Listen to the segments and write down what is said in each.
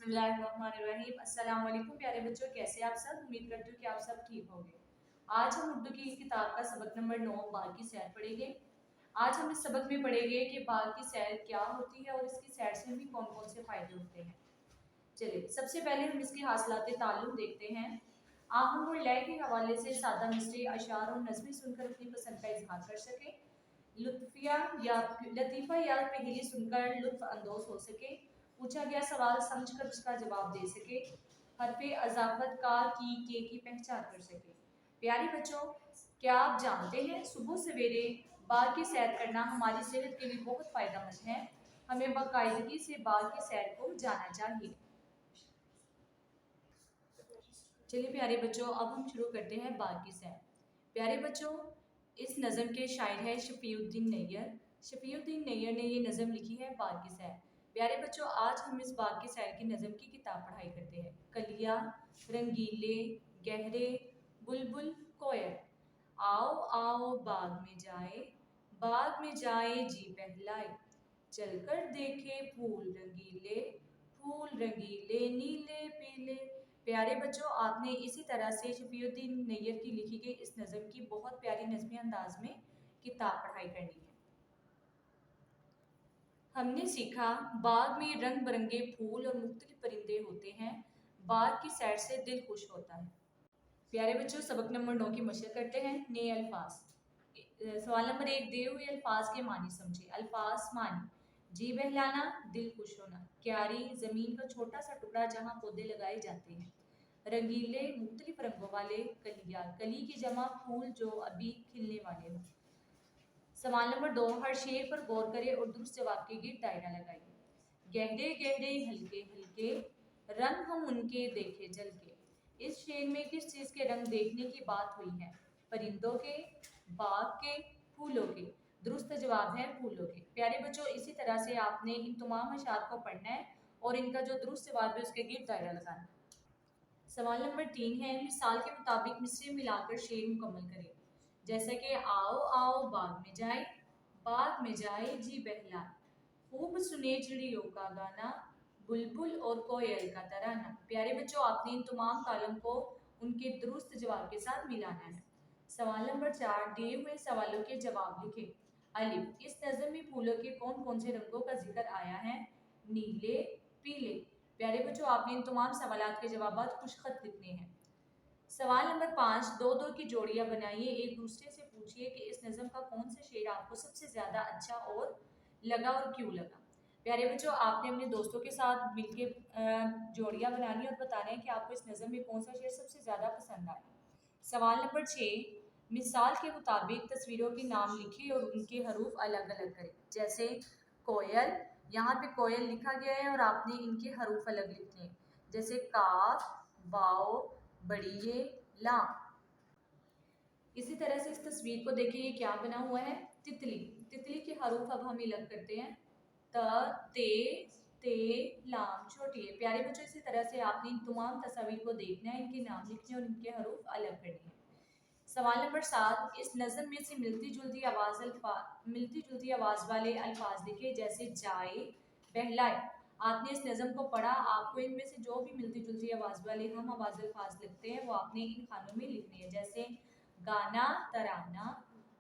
बिस्मिल्लाहिर्रहमानिर्रहीम। अस्सलाम वालेकुम प्यारे बच्चों, कैसे आप सब? उम्मीद करती हूँ कि आप सब ठीक होंगे। आज हम उर्दू की किताब का सबक नंबर 9 बाग की सैर पढ़ेंगे। आज हम इस सबक में पढ़ेंगे कि बाग की सैर क्या होती है और इसकी सैर से हमें कौन कौन से फायदे होते हैं। चलिए, सबसे पहले हम इसके हासिलात ताल्लुम देखते हैं। आहंग और लय के हवाले से सादा मिसरे, अशार और नज़में सुनकर अपनी पसंद का इजहार कर सके, लतीफ़ा या पहेली सुनकर लुत्फ अंदोज हो सके, पूछा गया सवाल समझकर उसका जवाब दे सके, हरफे अजाफत का की पहचान कर सके। प्यारे बच्चों, क्या आप जानते हैं सुबह सवेरे बाग की सैर करना हमारी सेहत के लिए बहुत फायदेमंद है। हमें बाकायदगी से बाग की सैर को जाना चाहिए। चलिए प्यारे बच्चों, अब हम शुरू करते हैं बाग की सैर। प्यारे बच्चों, इस नज़म के शायर है शफीउद्दीन नैयर। शफीउद्दीन नैयर ने ये नज़म लिखी है बाग की सैर। प्यारे बच्चों, आज हम इस बाग की सैर की नज़म की किताब पढ़ाई करते हैं। कलिया, रंगीले, गहरे, बुलबुल, कोयल, आओ आओ बाग में जाए, बाग में जाए जी बहलाए, चलकर देखे फूल रंगीले, फूल रंगीले नीले पीले। प्यारे बच्चों, आपने इसी तरह से शफीउद्दीन नैयर की लिखी गई इस नज़म की बहुत प्यारी नज़मी अंदाज में किताब पढ़ाई करनी है। हमने सीखा बाग में रंग बिरंगे फूल और मुख्तलिफ परिंदे होते हैं। बाग की सैर से दिल खुश होता है। प्यारे बच्चों, सबक नंबर 9 की मशक करते हैं। नए अल्फाज। सवाल नंबर 1, दिए हुए अल्फाज के मानी समझे। अल्फाज मानी: जी बहलाना, दिल खुश होना। क्यारी, जमीन का छोटा सा टुकड़ा जहाँ पौधे लगाए जाते हैं। रंगीले, मुख्तलिफ रंगों वाले। कलिया, कली की जमा फूल जो अभी खिलने वाले हों। सवाल नंबर 2, हर शेर पर गौर करें और दुरुस्त जवाब के गिर्द दायरा लगाइए। गहरे गहरे हल्के हल्के रंग हम उनके देखे जल के। इस शेर में किस चीज़ के रंग देखने की बात हुई है? परिंदों के, बाग के, फूलों के। दुरुस्त जवाब है फूलों के। प्यारे बच्चों, इसी तरह से आपने इन तमाम अशार को पढ़ना है और इनका जो दुरुस्त जवाब है उसके गिर्द दायरा लगाना है। सवाल नंबर 3 है, मिसाल के मुताबिक मिसरे मिलाकर शेर मुकम्मल करें। जैसे कि आओ आओ बाग में जाए, बाग में जाए जी बहलाए, खूब सुने चिड़ियों का गाना, बुलबुल और कोयल का तराना। प्यारे बच्चों, आपने इन तमाम कालम को उनके दुरुस्त जवाब के साथ मिलाना है। सवाल नंबर 4, दिए हुए सवालों के जवाब लिखें। अलिफ, इस नज़म में फूलों के कौन कौन से रंगों का जिक्र आया है? नीले, पीले। प्यारे बच्चों, आपने इन तमाम सवालात के जवाब खुशखत लिखने हैं। सवाल नंबर 5, दो दो की जोड़ियां बनाइए। एक दूसरे से पूछिए कि इस नज़म का कौन सा शेर आपको सबसे ज़्यादा अच्छा और लगा और क्यों लगा। प्यारे बच्चों, आपने अपने दोस्तों के साथ मिलके जोड़ियां बनानी और बताना है कि आपको इस नज़म में कौन सा शेर सबसे ज़्यादा पसंद आया। सवाल नंबर 6, मिसाल के मुताबिक तस्वीरों के नाम लिखिए और उनके हरूफ अलग अलग करें। जैसे कोयल, यहाँ पे कोयल लिखा गया है और आपने इनके हरूफ अलग लिखने हैं। जैसे काफ, वाओ, बड़िए, लाम। इसी तरह से इस तस्वीर को देखिए, ये क्या बना हुआ है? तितली। तितली के हरूफ अब हम अलग करते हैं। त, ते, लाम, छोटी है। प्यारे बच्चों, इसी तरह से आपने इन तमाम तस्वीर को देखना है, इनके नाम लिखने और इनके हरूफ अलग करने हैं। सवाल नंबर 7, इस नज़म में से मिलती जुलती आवाज़ वाले अल्फाज लिखे। जैसे जाए, बहलाए। आपने इस नज़म को पढ़ा, आपको इनमें से जो भी मिलती जुलती आवाज़ वाले हम आवाज़ अल्फाज लिखते हैं वो आपने इन खानों में लिखने हैं। जैसे गाना, तराना,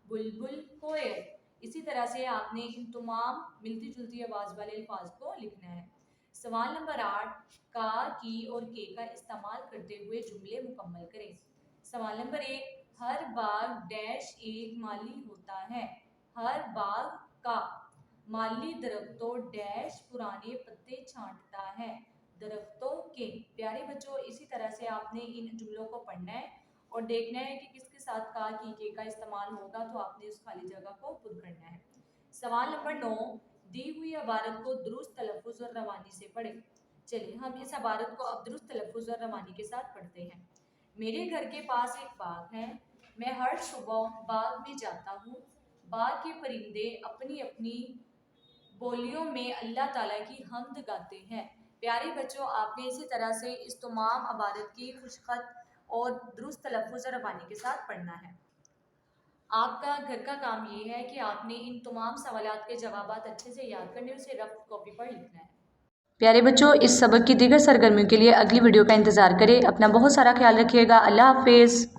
बुलबुल, कोयल। इसी तरह से आपने इन तमाम मिलती जुलती आवाज़ वाले अल्फाज को लिखना है। सवाल नंबर 8, का, की और के का इस्तेमाल करते हुए जुमले मुकम्मल करें। सवाल नंबर 1, हर बाग डैश एक माली होता है। हर बाग का माली दरख्तों डैश पुराने पत्ते छांटता है। दरख्तों के। प्यारे बच्चों, इसी तरह से आपने इन जुमलों को पढ़ना है और देखना है कि किसके साथ का, की, के का इस्तेमाल होगा, तो आपने उस खाली जगह को पुर करना है। सवाल नंबर 9, दी हुई इबारत को दुरुस्त तलफ़ुज़ और रवानी से पढ़ें। चलिए, हम इस इबारत को अब दुरुस्त तलफ़ुज़ और रवानी के साथ पढ़ते हैं। मेरे घर के पास एक बाग है, मैं हर सुबह बाग में जाता हूँ। बाग के परिंदे अपनी अपनी बोलियों में अल्लाह ताला की हम्द गाते हैं। प्यारे बच्चों, आपने इसी तरह से इस तमाम इबारत की खुशखत और दुरुस्त तलफ़ुज़ और रवानी के साथ पढ़ना है। आपका घर का काम ये है कि आपने इन तमाम सवालात के जवाबात अच्छे से याद करने, उसे रफ कॉपी पर लिखना है। پیارے بچوں، اس سبق کی دیگر سرگرمیوں کے لیے اگلی ویڈیو کا انتظار کریں۔ اپنا بہت سارا خیال رکھیے گا۔ اللہ حافظ۔